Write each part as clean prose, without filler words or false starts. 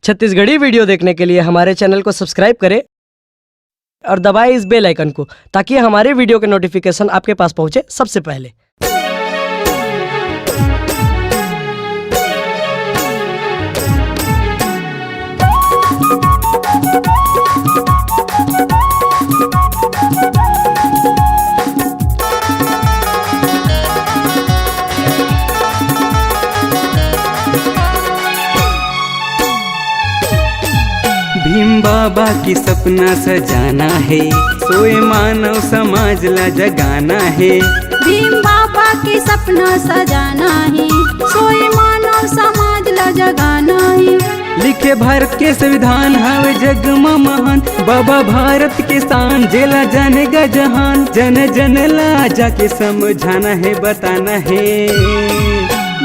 Chhattisgarhi video देखने के लिए हमारे चैनल को सब्सक्राइब करें और दबाएं इस बेल आइकन को ताकि हमारे वीडियो के नोटिफिकेशन आपके पास पहुंचे सबसे पहले। भीम बाबा की सपना सजाना है, सोए मानव समाज ला जगाना है। भीम बाबा की सपना सजाना है, सोए मानव समाज ला जगाना है। लिखे भारत के संविधान हवे जग में महान, बाबा भारत के शान जेला जानेगा जहान। जन जन ला जाके समझाना है, बताना है।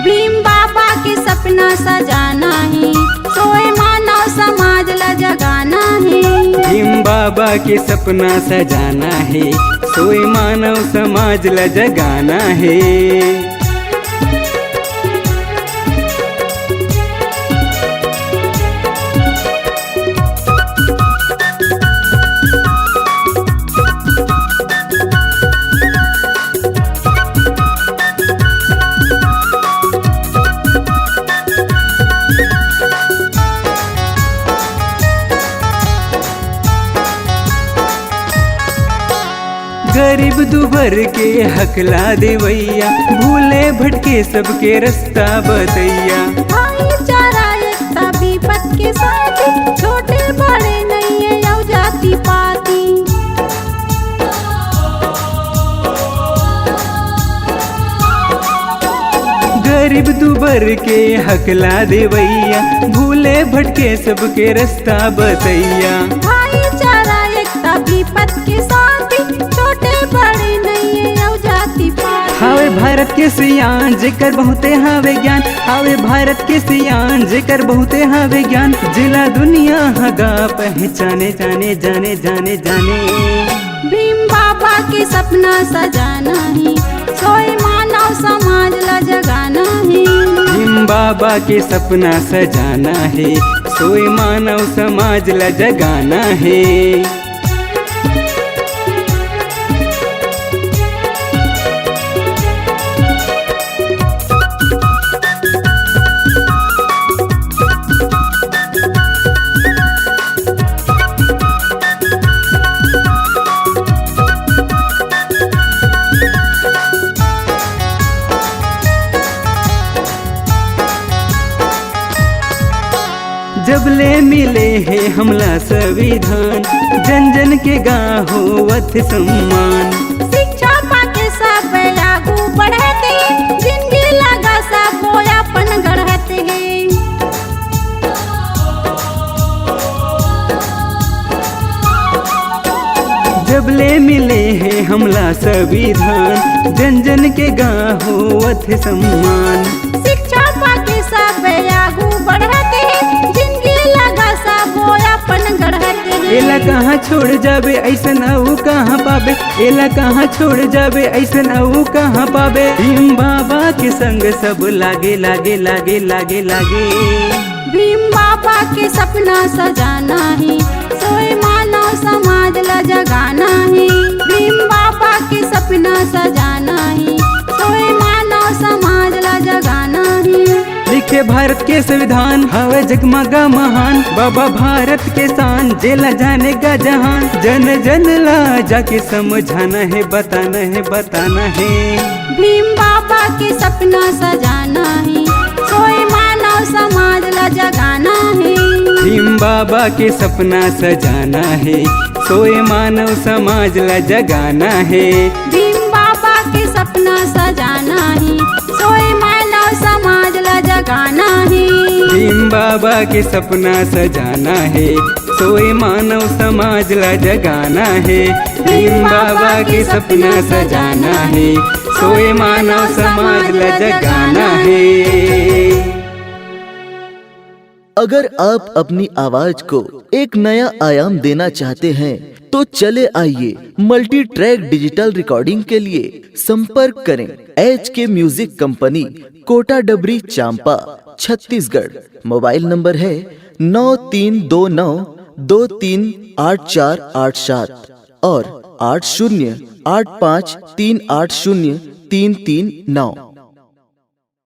भीम बाबा की सपना सजाना है, सोए मानव समाज ला जगाना है। भीम बाबा के सपना सजाना है, सोए मानव समाज ला जगाना है। गरीब दुबर के हकला देवैया, भूले भटके सबके रास्ता बतैया। भाईचारा एकता विपत के साथी, छोटे बड़े नहीं है यौ जाति पाती। गरीब दुबर के हकला देवैया, भूले भटके सबके रास्ता बतैया। भाईचारा एकता विपत के साथी, छोटे बड़े नहीं है यौ जाति पाती। हावे भारत के सियान जेकर बहुते हावे ज्ञान, हावे भारत के सियान जेकर बहुते हावे ज्ञान। जिला दुनिया हगा पहचाने जाने जाने जाने जाने। भीम बाबा के सपना सजाना है, सोए मानव समाज ला जगाना है। भीम बाबा के सपना सजाना है, सोए मानव समाज ला जगाना है। जब ले मिले है हमला संविधान, जन जन के गाहोवत सम्मान। शिक्षा पाके सब आगू बढ़ते, जिंदगी लगा सब अपन गढ़ते हैं। जब ले मिले है हमला संविधान, जन जन के गाहोवत सम्मान। शिक्षा पाके सब आगू बढ़ते, एला कहाँ छोड़ जाबे ऐसन आऊ कहाँ पाबे, एला कहाँ छोड़ जाबे ऐसन आऊ कहाँ पाबे। भीम बाबा के संग सब लागे लागे लागे लागे लागे। भीम बाबा के सपना सजाना है, सोए मानव समाज ला जगाना है। भीम बाबा के सपना सजाना है, सोए मानव समाज ला जगाना है। लिखे भारत के संविधान हवे जगमगा महान, बाबा भारत के शान जेला जानेगा जहान। जन जन ला जाके समझाना है, बताना है, बताना है। भीम बाबा के सपना सजाना है, सोए मानव समाज ला जगाना है। भीम बाबा के सपना सजाना है, सोए मानव समाज ला जगाना है। भीम बाबा के सपना सजाना है, सोए मानव समाज ला जगाना है। भीम बाबा के सपना सजाना है, सोए मानव समाज ला जगाना है। भीम बाबा के सपना सजाना है, सोए मानव समाज ला जगाना है। अगर आप अपनी आवाज को एक नया आयाम देना चाहते हैं तो चले आइए मल्टी ट्रैक डिजिटल रिकॉर्डिंग के लिए संपर्क करें HK म्यूजिक कंपनी, कोटा डबरी, चांपा, छत्तीसगढ़। मोबाइल नंबर है 9329238487 और 8085380339।